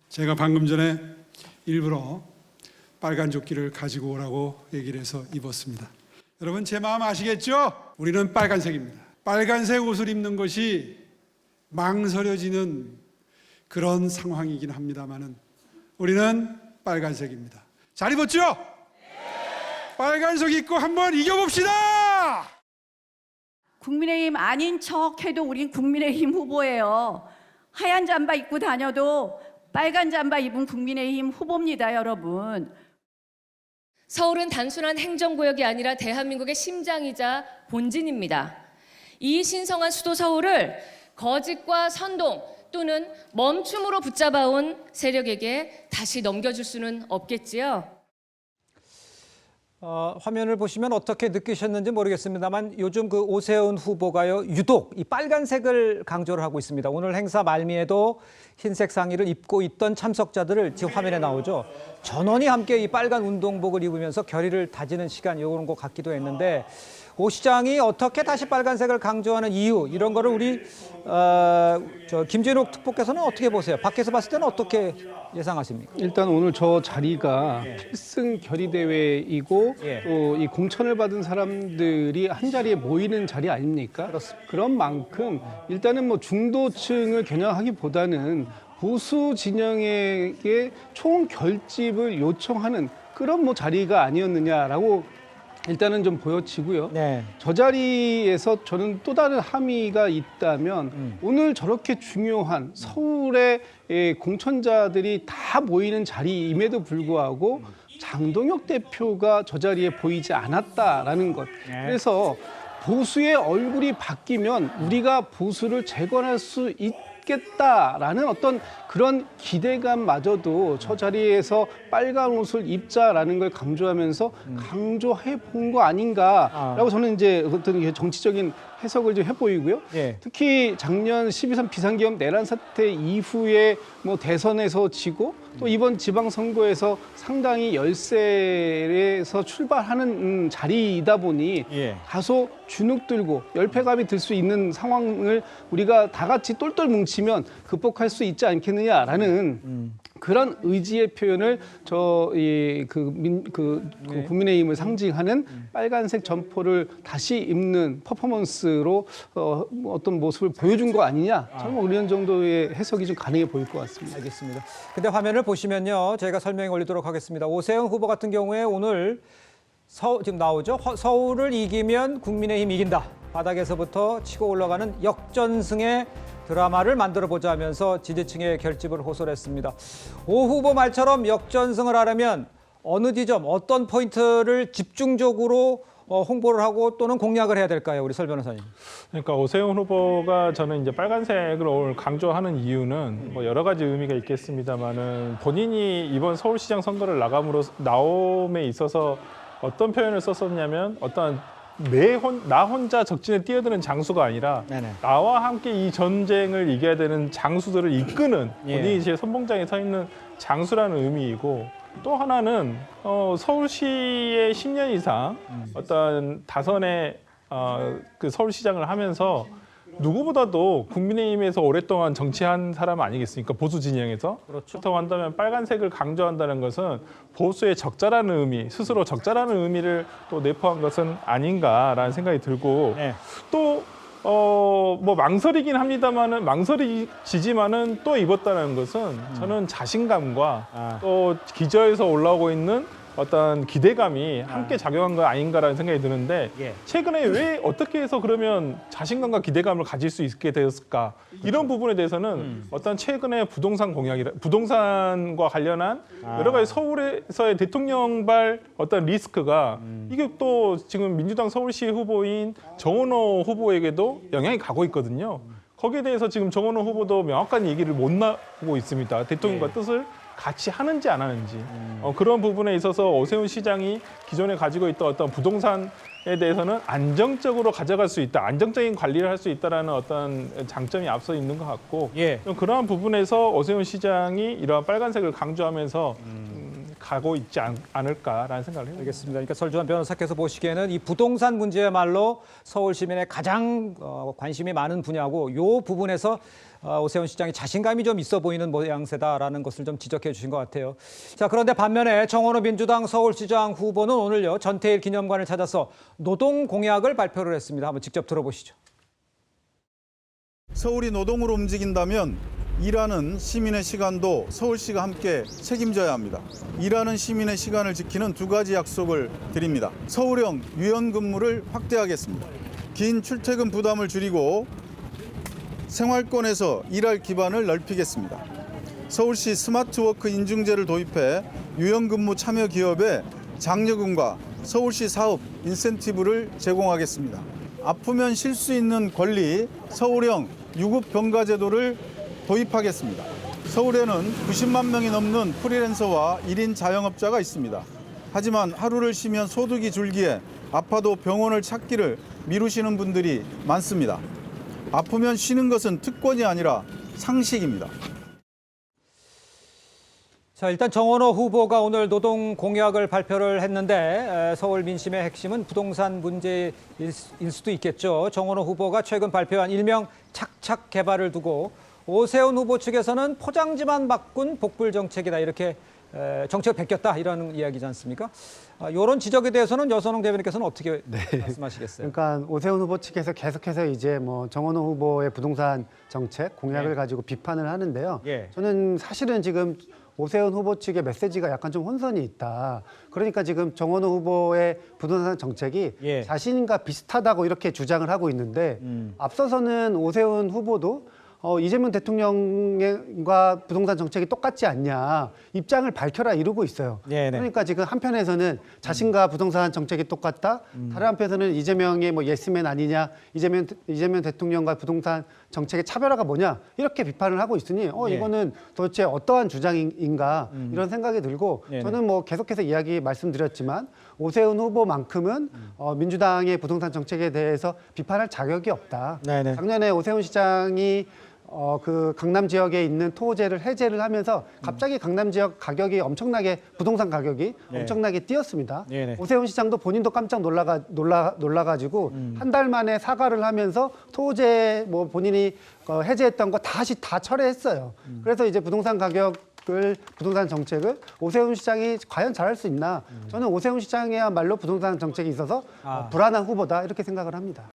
제가 방금 전에 일부러 빨간 조끼를 가지고 오라고 얘기를 해서 입었습니다. 여러분 제 마음 아시겠죠? 우리는 빨간색입니다. 빨간색 옷을 입는 것이 망설여지는 그런 상황이긴 합니다만은 우리는 빨간색입니다. 잘 입었죠? 빨간색 입고 한번 이겨봅시다! 국민의힘 아닌 척 해도 우린 국민의힘 후보예요. 하얀 잠바 입고 다녀도 빨간 잠바 입은 국민의힘 후보입니다, 여러분. 서울은 단순한 행정구역이 아니라 대한민국의 심장이자 본진입니다. 이 신성한 수도 서울을 거짓과 선동 또는 멈춤으로 붙잡아온 세력에게 다시 넘겨줄 수는 없겠지요. 화면을 보시면 어떻게 느끼셨는지 모르겠습니다만 요즘 그 오세훈 후보가요 유독 이 빨간색을 강조를 하고 있습니다. 오늘 행사 말미에도 흰색 상의를 입고 있던 참석자들을 지금 화면에 나오죠. 전원이 함께 이 빨간 운동복을 입으면서 결의를 다지는 시간 이런 것 같기도 했는데 오 시장이 어떻게 다시 빨간색을 강조하는 이유 이런 거를 우리 김진욱 특보께서는 어떻게 보세요? 밖에서 봤을 때는 어떻게 예상하십니까? 일단 오늘 저 자리가 필승 결의 대회이고 또 이 공천을 받은 사람들이 한 자리에 모이는 자리 아닙니까? 그렇습니다. 그런 만큼 일단은 뭐 중도층을 겨냥하기보다는 보수 진영에게 총 결집을 요청하는 그런 뭐 자리가 아니었느냐라고 일단은 좀 보여지고요. 네. 저 자리에서 저는 또 다른 함의가 있다면 오늘 저렇게 중요한 서울의 공천자들이 다 모이는 자리임에도 불구하고 장동혁 대표가 저 자리에 보이지 않았다라는 것. 네. 그래서 보수의 얼굴이 바뀌면 우리가 보수를 재건할 수 있겠다라는 어떤 그런 기대감마저도 저 자리에서 빨간 옷을 입자라는 걸 강조하면서 강조해 본 거 아닌가라고 저는 이제 어떤 정치적인 해석을 좀 해보이고요. 예. 특히 작년 12.3 비상계엄 내란 사태 이후에 뭐 대선에서 지고 또 이번 지방선거에서 상당히 열세에서 출발하는 자리이다 보니 예. 다소 주눅들고 열패감이 들 수 있는 상황을 우리가 다 같이 똘똘 뭉치면 극복할 수 있지 않겠느냐라는 그런 의지의 표현을 국민의힘을 상징하는 빨간색 점퍼를 다시 입는 퍼포먼스로 어떤 모습을 보여준 거 아니냐? 저는 이런 정도의 해석이 좀 가능해 보일 것 같습니다. 알겠습니다. 근데 화면을 보시면요. 저희가 설명해 올리도록 하겠습니다. 오세훈 후보 같은 경우에 오늘 지금 나오죠. 서울을 이기면 국민의힘 이긴다. 바닥에서부터 치고 올라가는 역전승의 드라마를 만들어보자 하면서 지지층의 결집을 호소했습니다. 오 후보 말처럼 역전승을 하려면 어느 지점, 어떤 포인트를 집중적으로 홍보를 하고 또는 공략을 해야 될까요? 우리 설 변호사님. 그러니까 오세훈 후보가 저는 이제 빨간색을 오늘 강조하는 이유는 뭐 여러 가지 의미가 있겠습니다만은 본인이 이번 서울시장 선거를 나옴에 있어서 어떤 표현을 썼었냐면 어떤 나 혼자 적진에 뛰어드는 장수가 아니라 네네. 나와 함께 이 전쟁을 이겨야 되는 장수들을 이끄는 예. 본인이 제 선봉장에 서 있는 장수라는 의미이고 또 하나는 서울시에 10년 이상 어떤 다선의 그 서울시장을 하면서 누구보다도 국민의힘에서 오랫동안 정치한 사람 아니겠습니까? 보수 진영에서. 그렇다고 한다면 빨간색을 강조한다는 것은 보수의 적절한 의미, 스스로 적절한 의미를 또 내포한 것은 아닌가라는 생각이 들고 네. 또 뭐 망설이지만은 또 입었다는 것은 저는 자신감과 또 기저에서 올라오고 있는 어떤 기대감이 함께 작용한 거 아닌가라는 생각이 드는데 예. 최근에 왜 어떻게 해서 그러면 자신감과 기대감을 가질 수 있게 되었을까? 이런 부분에 대해서는 어떤 최근에 부동산과 관련한 여러 가지 서울에서의 대통령발 어떤 리스크가 이게 또 지금 민주당 서울시 후보인 정원호 후보에게도 영향이 가고 있거든요. 거기에 대해서 지금 정원호 후보도 명확한 얘기를 못 나오고 있습니다. 대통령과 뜻을 같이 하는지 안 하는지 그런 부분에 있어서 오세훈 시장이 기존에 가지고 있던 어떤 부동산에 대해서는 안정적으로 가져갈 수 있다, 안정적인 관리를 할 수 있다라는 어떤 장점이 앞서 있는 것 같고 예. 좀 그러한 부분에서 오세훈 시장이 이러한 빨간색을 강조하면서 가고 있지 않을까라는 생각을 해요. 알겠습니다. 그러니까 설주환 변호사께서 보시기에는 이 부동산 문제야말로 서울 시민의 가장 관심이 많은 분야고 이 부분에서 오세훈 시장이 자신감이 좀 있어 보이는 모양새다라는 것을 좀 지적해 주신 것 같아요. 자, 그런데 반면에 정원호 민주당 서울시장 후보는 오늘요 전태일 기념관을 찾아서 노동 공약을 발표를 했습니다. 한번 직접 들어보시죠. 서울이 노동으로 움직인다면 일하는 시민의 시간도 서울시가 함께 책임져야 합니다. 일하는 시민의 시간을 지키는 두 가지 약속을 드립니다. 서울형 유연근무를 확대하겠습니다. 긴 출퇴근 부담을 줄이고 생활권에서 일할 기반을 넓히겠습니다. 서울시 스마트워크 인증제를 도입해 유연근무 참여 기업에 장려금과 서울시 사업 인센티브를 제공하겠습니다. 아프면 쉴 수 있는 권리 서울형 유급병가제도를 도입하겠습니다. 서울에는 90만 명이 넘는 프리랜서와 1인 자영업자가 있습니다. 하지만 하루를 쉬면 소득이 줄기에 아파도 병원을 찾기를 미루시는 분들이 많습니다. 아프면 쉬는 것은 특권이 아니라 상식입니다. 자, 일단 정원호 후보가 오늘 노동 공약을 발표를 했는데 서울 민심의 핵심은 부동산 문제일 수도 있겠죠. 정원호 후보가 최근 발표한 일명 착착 개발을 두고 오세훈 후보 측에서는 포장지만 바꾼 복불 정책이다 이렇게 정책을 베꼈다 이런 이야기지 않습니까? 이런 지적에 대해서는 여선홍 대변인께서는 어떻게 말씀하시겠어요? 그러니까 오세훈 후보 측에서 계속해서 이제 뭐 정원호 후보의 부동산 정책 공약을 가지고 비판을 하는데요. 예. 저는 사실은 지금 오세훈 후보 측의 메시지가 약간 좀 혼선이 있다. 그러니까 지금 정원호 후보의 부동산 정책이 예. 자신과 비슷하다고 이렇게 주장을 하고 있는데 앞서서는 오세훈 후보도 이재명 대통령과 부동산 정책이 똑같지 않냐 입장을 밝혀라 이러고 있어요. 네네. 그러니까 지금 한편에서는 자신과 부동산 정책이 똑같다. 다른 한편에서는 이재명의 뭐 예스맨 아니냐, 이재명 대통령과 부동산 정책의 차별화가 뭐냐 이렇게 비판을 하고 있으니 네. 이거는 도대체 어떠한 주장인가 이런 생각이 들고 네네. 저는 뭐 계속해서 이야기 말씀드렸지만 오세훈 후보만큼은 민주당의 부동산 정책에 대해서 비판할 자격이 없다. 네네. 작년에 오세훈 시장이 그 강남 지역에 있는 토호제를 해제를 하면서 갑자기 강남 지역 가격이 엄청나게 부동산 가격이 네. 엄청나게 뛰었습니다. 네네. 오세훈 시장도 본인도 깜짝 놀라가지고 한 달 만에 사과를 하면서 토호제 뭐 본인이 해제했던 거 다시 다 철회했어요. 그래서 이제 부동산 정책을 오세훈 시장이 과연 잘할 수 있나? 저는 오세훈 시장이야말로 부동산 정책에 있어서 불안한 후보다 이렇게 생각을 합니다.